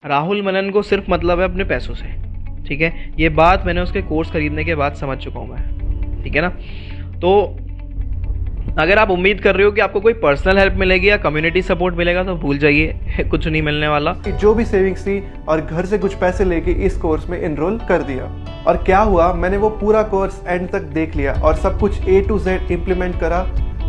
राहुल मनन को सिर्फ मतलब है अपने पैसों से, ठीक है। ये बात मैंने उसके कोर्स खरीदने के बाद समझ चुका हूँ मैं, ठीक है ना। तो अगर आप उम्मीद कर रहे हो कि आपको कोई पर्सनल हेल्प मिलेगी या कम्युनिटी सपोर्ट मिलेगा तो भूल जाइए, कुछ नहीं मिलने वाला। जो भी सेविंग्स थी और घर से कुछ पैसे लेके इस कोर्स में एनरोल कर दिया, और क्या हुआ, मैंने वो पूरा कोर्स एंड तक देख लिया और सब कुछ A to Z इम्प्लीमेंट करा,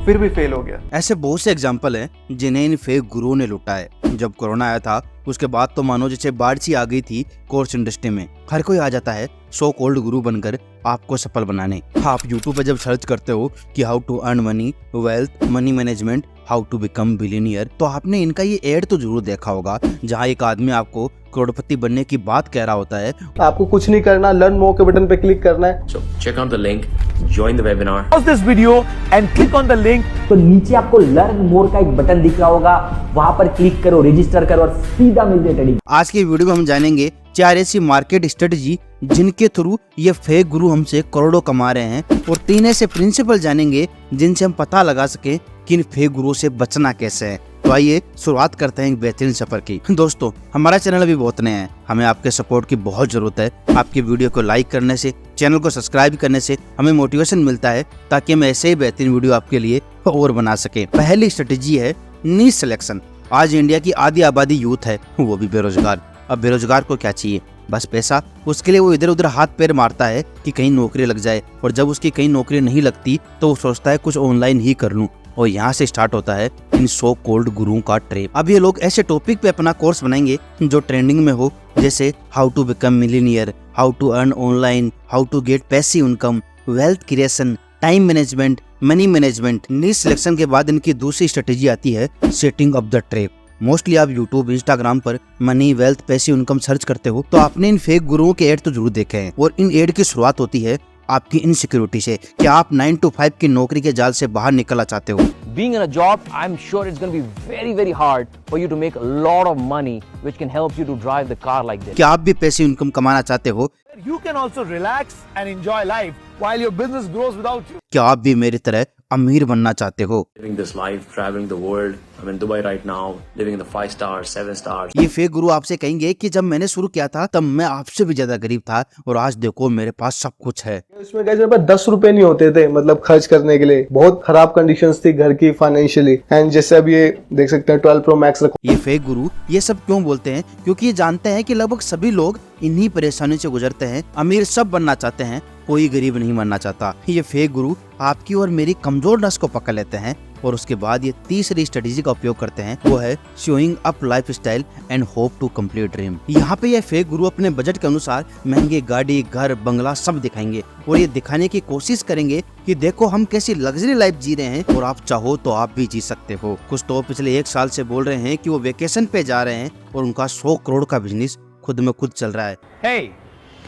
फिर भी फेल हो गया। ऐसे बहुत से एग्जाम्पल हैं जिन्हें इन फेक गुरुओं ने लुटा है। जब कोरोना आया था उसके बाद तो मानो जैसे बाढ़ सी आ गई थी कोर्स इंडस्ट्री में। हर कोई आ जाता है सो कॉल्ड गुरु बनकर आपको सफल बनाने। आप यूट्यूब पे जब सर्च करते हो कि how to earn money, wealth, money management, how to become billionaire, तो आपने इनका ये एड तो जरूर देखा होगा जहाँ एक आदमी आपको करोड़पति बनने की बात कह रहा होता है। आपको कुछ नहीं करना, लर्न मोर के बटन पे क्लिक करना है। So check out the link, join the webinar. Pause this video and click on the link. तो नीचे आपको लर्न मोर का एक बटन दिख रहा होगा, वहां पर क्लिक करो, रजिस्टर करो और सीधा मिल जाए ट्रेडिंग। आज की वीडियो में हम जानेंगे 4 ऐसी मार्केट स्ट्रेटजी जिनके थ्रू ये फेक गुरु हमसे करोड़ों कमा रहे हैं, और 3 ऐसे प्रिंसिपल जानेंगे जिनसे हम पता लगा सके कि इन फेक गुरुओं से बचना कैसे है। तो आइए शुरुआत करते हैं एक बेहतरीन सफर की। दोस्तों, हमारा चैनल अभी बहुत नया है, हमें आपके सपोर्ट की बहुत जरूरत है। आपकी वीडियो को लाइक करने से, चैनल को सब्सक्राइब करने से हमें मोटिवेशन मिलता है ताकि हम ऐसे ही बेहतरीन वीडियो आपके लिए और बना सके। पहली स्ट्रेटेजी है नीश सिलेक्शन। आज इंडिया की आधी आबादी यूथ है, वो भी बेरोजगार। अब बेरोजगार को क्या चाहिए? बस पैसा। उसके लिए वो इधर उधर हाथ पैर मारता है कि कहीं नौकरी लग जाए, और जब उसकी कहीं नौकरी नहीं लगती तो वो सोचता है कुछ ऑनलाइन ही कर लूं, और यहाँ से स्टार्ट होता है इन सो कॉल्ड गुरुओं का ट्रैप। अब ये लोग ऐसे टॉपिक पे अपना कोर्स बनाएंगे जो ट्रेंडिंग में हो, जैसे how to become millionaire, how to earn online, how to get passive income, wealth creation, time management, money management. Niche selection के बाद इनकी दूसरी स्ट्रेटेजी आती है setting up the trap. Mostly आप यूट्यूब, इंस्टाग्राम पर money, wealth, passive income search करते हो तो आपने इन फेक गुरुओं के एड तो जरूर देखे हैं, और इन एड की शुरुआत होती है आपकी इनसिक्योरिटी से कि आप 9 to 5 की नौकरी के जाल से बाहर निकलना चाहते हो। Being in a job, I'm sure it's going to be very, very hard for you to make a lot of money, which can help you to drive the car like this. क्या आप भी passive income कमाना चाहते हो? You can also relax and enjoy life while your business grows without you. क्या आप भी मेरी तरह अमीर बनना चाहते हो? Living this life, traveling the world. I'm in Dubai right now, living in the 5 stars, 7 stars. ये फेक गुरु आपसे कहेंगे कि जब मैंने शुरू किया था तब मैं आपसे भी ज्यादा गरीब था, और आज देखो मेरे पास सब कुछ है। इसमें मेरे पास 10 रुपए नहीं होते थे, मतलब खर्च करने के लिए। बहुत खराब कंडीशंस थी घर की फाइनेंशियली, एंड जैसे अब ये देख सकते हैं 12 Pro Max रखो। ये फेक गुरु ये सब क्यों बोलते हैं? क्योंकि ये जानते हैं कि लगभग सभी लोग इन्हीं परेशानियों से गुजरते हैं। अमीर सब बनना चाहते हैं, कोई गरीब नहीं बनना चाहता। ये फेक गुरु आपकी और मेरी कमजोर नस को पकड़ लेते हैं, और उसके बाद ये तीसरी स्ट्रेटेजी का उपयोग करते हैं, वो है showing up lifestyle and hope to complete dream. यहाँ पे ये फेक गुरु अपने बजट के अनुसार महंगे गाड़ी, घर, बंगला सब दिखाएंगे, और ये दिखाने की कोशिश करेंगे कि देखो हम कैसी लग्जरी लाइफ जी रहे हैं, और आप चाहो तो आप भी जी सकते हो। कुछ तो पिछले 1 साल से बोल रहे हैं कि वो वेकेशन पे जा रहे हैं और उनका 100 करोड़ का बिजनेस खुद में खुद चल रहा है। Hey,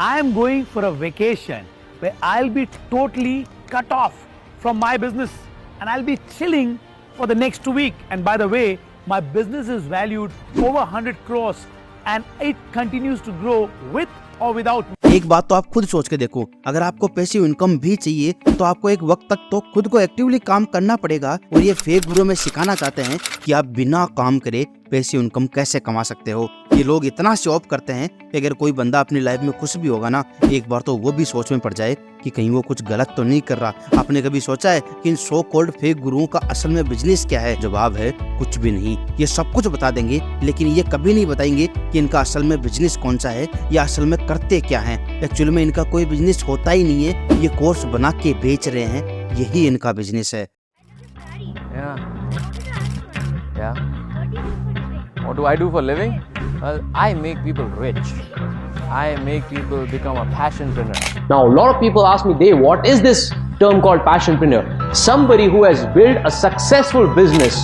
I am going for a vacation where I'll be totally cut off from my business and I'll be chilling for the next week. And by the way, my business is valued over 100 crores and it continues to grow with or without me. एक बात तो आप खुद सोच के देखो, अगर आपको पैसिव इनकम भी चाहिए तो आपको एक वक्त तक तो खुद को एक्टिवली काम करना पड़ेगा, और ये फेक गुरु में सिखाना चाहते हैं कि आप बिना काम करे पैसिव इनकम कैसे कमा सकते हो। ये लोग इतना शो ऑफ करते हैं कि अगर कोई बंदा अपनी लाइफ में खुश भी होगा ना, एक बार तो वो भी सोच में पड़ जाए कि कहीं वो कुछ गलत तो नहीं कर रहा। आपने कभी सोचा है कि इन सो कॉल्ड फेक गुरुओं का असल में बिजनेस क्या है? जवाब है कुछ भी नहीं। ये सब कुछ बता देंगे, लेकिन ये कभी नहीं बताएंगे कि इनका असल में बिजनेस कौन सा है या असल में करते क्या है। एक्चुअली में इनका कोई बिजनेस होता ही नहीं है, ये कोर्स बना के बेच रहे हैं, यही इनका बिजनेस है। Yeah. What do I do for living? Well, I make people rich. I make people become a passionpreneur. Now a lot of people ask me, Dave, what is this term called passionpreneur? Somebody who has built a successful business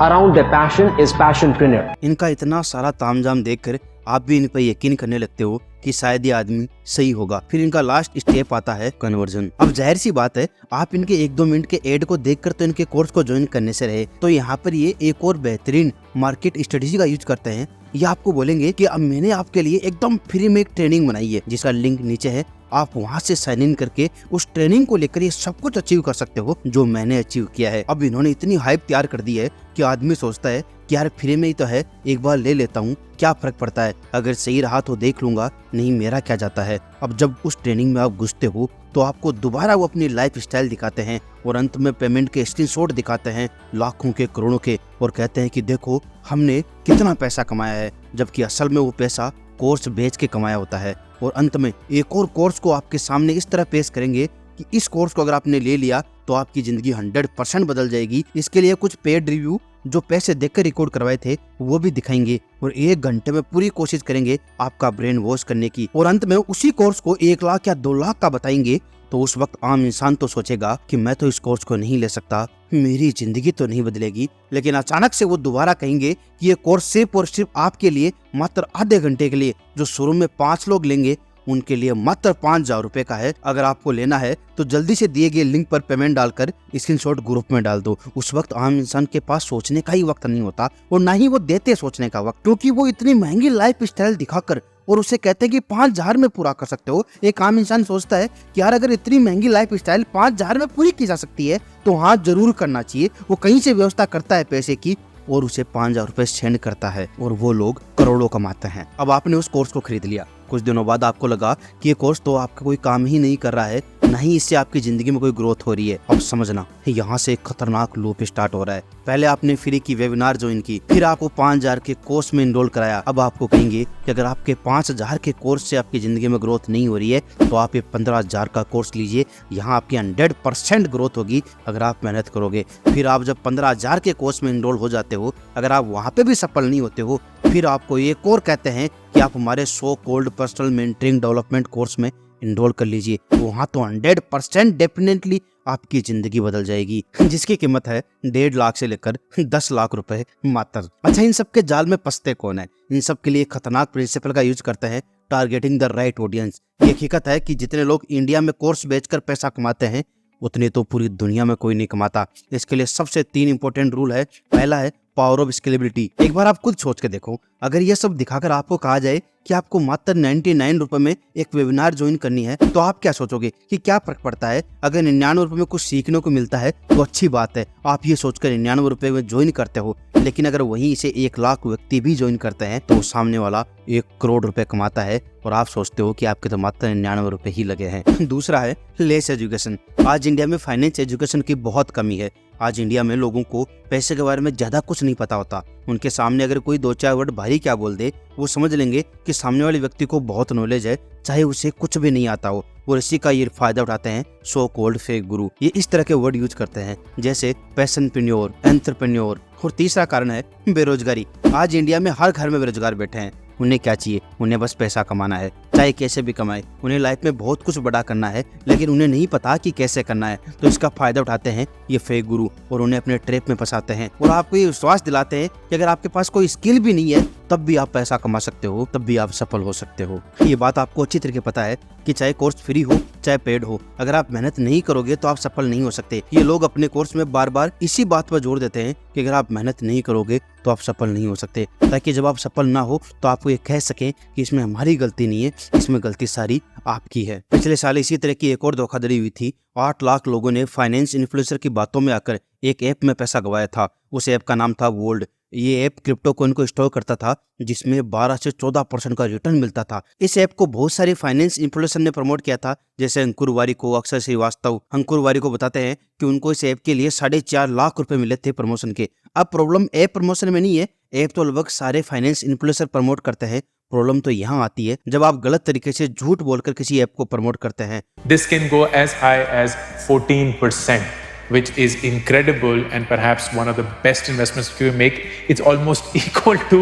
around their passion is passionpreneur. इनका इतना सारा तामझाम देखकर आप भी इन पर यकीन करने लगते हो कि शायद ये आदमी सही होगा। फिर इनका लास्ट स्टेप आता है कन्वर्जन। अब जाहिर सी बात है, आप इनके 1-2 मिनट के एड को देखकर तो इनके कोर्स को ज्वाइन करने से रहे, तो यहाँ पर ये एक और बेहतरीन मार्केट स्ट्रेटेजी का यूज करते हैं। ये आपको बोलेंगे कि अब मैंने आपके लिए एकदम फ्री में एक ट्रेनिंग बनाई है जिसका लिंक नीचे है, आप वहाँ से साइन इन करके उस ट्रेनिंग को लेकर ये सब कुछ अचीव कर सकते हो जो मैंने अचीव किया है। अब इन्होंने इतनी हाइप तैयार कर दी है कि आदमी सोचता है कि यार फ्री में ही तो है, एक बार ले लेता हूँ, क्या फर्क पड़ता है, अगर सही रहा तो देख लूंगा, नहीं मेरा क्या जाता है। अब जब उस ट्रेनिंग में आप घुसते हो तो आपको दोबारा वो अपनी लाइफ स्टाइल दिखाते हैं और अंत में पेमेंट के स्क्रीनशॉट दिखाते हैं लाखों के करोड़ों के, और कहते हैं कि देखो हमने कितना पैसा कमाया है, जबकि असल में वो पैसा कोर्स बेच के कमाया होता है। और अंत में एक और कोर्स को आपके सामने इस तरह पेश करेंगे कि इस कोर्स को अगर आपने ले लिया तो आपकी जिंदगी 100% बदल जाएगी। इसके लिए कुछ पेड रिव्यू जो पैसे देकर रिकॉर्ड करवाए थे वो भी दिखाएंगे और 1 घंटे में पूरी कोशिश करेंगे आपका ब्रेन वॉश करने की, और अंत में उसी कोर्स को 1 लाख या 2 लाख का बताएंगे। तो उस वक्त आम इंसान तो सोचेगा कि मैं तो इस कोर्स को नहीं ले सकता, मेरी जिंदगी तो नहीं बदलेगी। लेकिन अचानक से वो दोबारा कहेंगे कि ये कोर्स सिर्फ और सिर्फ आपके लिए मात्र आधे घंटे के लिए, जो शुरू में 5 लोग लेंगे उनके लिए मात्र 5,000 रुपए का है। अगर आपको लेना है तो जल्दी से दिए गए लिंक पर पेमेंट डालकर स्क्रीनशॉट ग्रुप में डाल दो। उस वक्त आम इंसान के पास सोचने का ही वक्त नहीं होता और ना ही वो देते सोचने का वक्त, क्योंकि वो इतनी महंगी लाइफ स्टाइल दिखाकर और उसे कहते हैं कि 5,000 में पूरा कर सकते हो। एक आम इंसान सोचता है कि यार अगर इतनी महंगी लाइफ स्टाइल 5,000 में पूरी की जा सकती है तो हाँ जरूर करना चाहिए। वो कहीं से व्यवस्था करता है पैसे की और उसे 5,000 रुपए सेंड करता है और वो लोग करोड़ों कमाते हैं। अब आपने उस कोर्स को खरीद लिया, कुछ दिनों बाद आपको लगा कि ये कोर्स तो आपका कोई काम ही नहीं कर रहा है, ना ही इससे आपकी जिंदगी में कोई ग्रोथ हो रही है। अब समझना यहाँ से एक खतरनाक लूप स्टार्ट हो रहा है। पहले आपने फ्री की वेबिनार ज्वाइन की, फिर आपको 5,000 के कोर्स में इनरोल कराया। अब आपको कहेंगे कि अगर आपके 5,000 के कोर्स से आपकी जिंदगी में ग्रोथ नहीं हो रही है तो आप ये 15,000 का कोर्स लीजिए, यहाँ आपकी 100% ग्रोथ होगी अगर आप मेहनत करोगे। फिर आप जब 15,000 के कोर्स में इनरोल हो जाते हो, अगर आप वहाँ पे भी सफल नहीं होते हो, फिर आपको एक और कहते हैं कि आप हमारे so called personal mentoring development course में इनरोल कर लीजिए। वहाँ तो 100% डेफिनेटली आपकी जिंदगी बदल जाएगी, जिसकी कीमत है 1.5 लाख से लेकर 10 लाख रुपए मात्र। अच्छा, इन सब के जाल में फंसते कौन है? इन सब के लिए खतरनाक प्रिंसिपल का यूज करते हैं, टारगेटिंग द राइट ऑडियंस। ये हकीकत है कि जितने लोग इंडिया में कोर्स बेचकर पैसा कमाते हैं उतने तो पूरी दुनिया में कोई नहीं कमाता। इसके लिए सबसे 3 इंपॉर्टेंट रूल है। पहला है पावर ऑफ स्केलेबिलिटी। एक बार आप खुद सोच के देखो, अगर ये सब दिखाकर आपको कहा जाए कि आपको मात्र 99 रुपए में एक वेबिनार ज्वाइन करनी है तो आप क्या सोचोगे कि क्या फर्क पड़ता है? अगर 99 रुपए में कुछ सीखने को मिलता है तो अच्छी बात है, आप ये सोचकर 99 रुपए में ज्वाइन करते हो। लेकिन अगर वहीं इसे 1 लाख व्यक्ति भी ज्वाइन करते हैं तो सामने वाला 1 करोड़ रुपए कमाता है और आप सोचते हो कि आपके तो मात्र 99 रुपए ही लगे हैं। दूसरा है लेस एजुकेशन। आज इंडिया में फाइनेंस एजुकेशन की बहुत कमी है। आज इंडिया में लोगों को पैसे के बारे में ज्यादा कुछ नहीं पता होता। उनके सामने अगर कोई 2-4 वर्ड भारी क्या बोल दे, वो समझ लेंगे कि सामने वाले व्यक्ति को बहुत नॉलेज है, चाहे उसे कुछ भी नहीं आता हो। और इसी का ये फायदा उठाते हैं सो कॉल्ड फेक गुरु। ये इस तरह के वर्ड यूज करते हैं जैसे पैशनप्रेन्योर, एंटरप्रेन्योर। और तीसरा कारण है बेरोजगारी। आज इंडिया में हर घर में बेरोजगार बैठे हैं। उन्हें क्या चाहिए? उन्हें बस पैसा कमाना है, चाहे कैसे भी कमाए। उन्हें लाइफ में बहुत कुछ बड़ा करना है, लेकिन उन्हें नहीं पता कि कैसे करना है। तो इसका फायदा उठाते हैं ये फेक गुरु और उन्हें अपने ट्रैप में फंसाते हैं और आपको ये विश्वास दिलाते हैं कि अगर आपके पास कोई स्किल भी नहीं है तब भी आप पैसा कमा सकते हो, तब भी आप सफल हो सकते हो। ये बात आपको अच्छी तरीके पता है कि चाहे कोर्स फ्री हो चाहे पेड हो, अगर आप मेहनत नहीं करोगे तो आप सफल नहीं हो सकते। ये लोग अपने कोर्स में बार बार इसी बात पर जोर देते हैं कि अगर आप मेहनत नहीं करोगे तो आप सफल नहीं हो सकते, ताकि जब आप सफल ना हो तो आपको ये कह सकें कि इसमें हमारी गलती नहीं है, इसमें गलती सारी आपकी है। पिछले साल इसी तरह की एक और धोखाधड़ी हुई थी। 8 लाख लोगों ने फाइनेंस इन्फ्लुएंसर की बातों में आकर एक ऐप में पैसा गंवाया था। उस ऐप का नाम था वोल्ड। ये ऐप क्रिप्टो कॉइन को स्टोर करता था जिसमें 12 से 14% का रिटर्न मिलता था। इस ऐप को बहुत सारे फाइनेंस इन्फ्लुएंसर ने प्रमोट किया था, जैसे अंकुर वारिको, अक्षय श्रीवास्तव। अंकुर वारिको बताते हैं कि उनको इस ऐप के लिए 4.5 लाख रुपए मिले थे प्रमोशन के। अब प्रॉब्लम ऐप प्रमोशन में नहीं है, ऐप तो लगभग सारे फाइनेंस इन्फ्लुएंसर प्रमोट करते हैं। प्रॉब्लम तो यहाँ आती है जब आप गलत तरीके से झूठ बोलकर किसी ऐप को प्रमोट करते हैं। This can go as high as 14%, which is incredible and perhaps one of the best investments you can make. It's almost equal to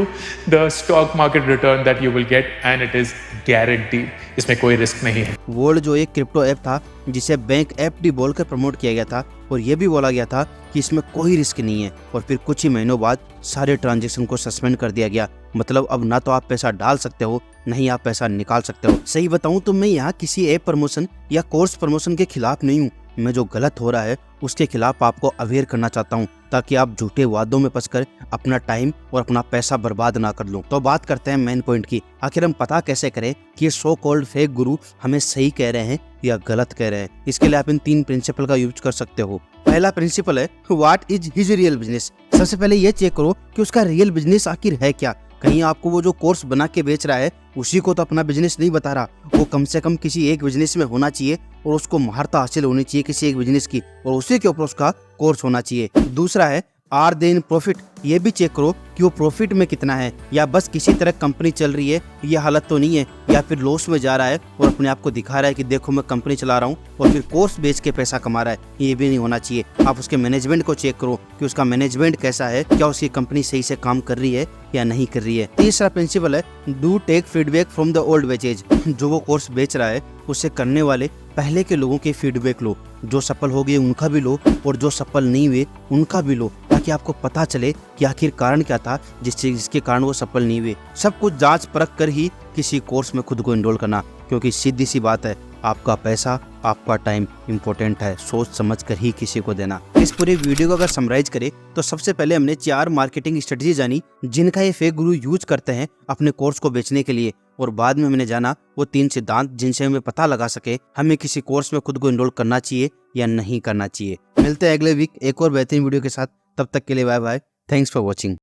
the stock market return that you will get, and it is guaranteed. इसमें कोई risk नहीं है। वोल्ड जो एक crypto app था जिसे bank FD बोलकर promote किया गया था और यह भी बोला गया था कि इसमें कोई रिस्क नहीं है, और फिर कुछ ही महीनों बाद सारे ट्रांजैक्शन को सस्पेंड कर दिया गया। मतलब अब ना तो आप पैसा डाल सकते हो, नहीं आप पैसा निकाल सकते हो। सही बताऊं तो मैं यहाँ किसी ऐप प्रमोशन या कोर्स प्रमोशन के खिलाफ नहीं हूँ, मैं जो गलत हो रहा है उसके खिलाफ आपको अवेयर करना चाहता हूँ, ताकि आप झूठे वादों में फंसकर अपना टाइम और अपना पैसा बर्बाद ना कर लो। तो बात करते हैं मेन पॉइंट की। आखिर हम पता कैसे करें कि ये सो कॉल्ड फेक गुरु हमें सही कह रहे हैं या गलत कह रहे हैं? इसके लिए आप इन 3 प्रिंसिपल का यूज कर सकते हो। पहला प्रिंसिपल है what is his real business. सबसे पहले ये चेक करो कि उसका रियल बिजनेस आखिर है क्या। कहीं आपको वो जो कोर्स बना के बेच रहा है उसी को तो अपना बिजनेस नहीं बता रहा, वो कम से कम किसी एक बिजनेस में होना चाहिए और उसको महारत हासिल होनी चाहिए किसी एक बिजनेस की, और उसी के ऊपर उसका कोर्स होना चाहिए। दूसरा है आर दे इन प्रॉफिट। ये भी चेक करो कि वो प्रॉफिट में कितना है, या बस किसी तरह कंपनी चल रही है, ये हालत तो नहीं है, या फिर लॉस में जा रहा है और अपने आप को दिखा रहा है कि देखो मैं कंपनी चला रहा हूँ और फिर कोर्स बेच के पैसा कमा रहा है। ये भी नहीं होना चाहिए। आप उसके मैनेजमेंट को चेक करो कि उसका मैनेजमेंट कैसा है, क्या उसकी कंपनी सही से काम कर रही है या नहीं कर रही है। तीसरा प्रिंसिपल है do take feedback from the old batches. जो वो कोर्स बेच रहा है उससे करने वाले पहले के लोगों के फीडबैक लो, जो सफल हो गए उनका भी लो और जो सफल नहीं हुए उनका भी लो, ताकि आपको पता चले कि आखिर कारण क्या था जिसके कारण वो सफल नहीं हुए। सब कुछ जांच परख कर ही किसी कोर्स में खुद को एनरोल करना, क्योंकि सीधी सी बात है आपका पैसा आपका टाइम इम्पोर्टेंट है, सोच समझ कर ही किसी को देना। इस पूरे वीडियो को अगर समराइज करें तो सबसे पहले हमने 4 मार्केटिंग स्ट्रेटजी जानी जिनका ये फेक गुरु यूज करते हैं अपने कोर्स को बेचने के लिए, और बाद में हमने जाना वो 3 सिद्धांत जिनसे हमें पता लगा सके हमें किसी कोर्स में खुद को एनरोल करना चाहिए या नहीं करना चाहिए। मिलते हैं अगले वीक एक और बेहतरीन वीडियो के साथ, तब तक के लिए bye bye, thanks for watching.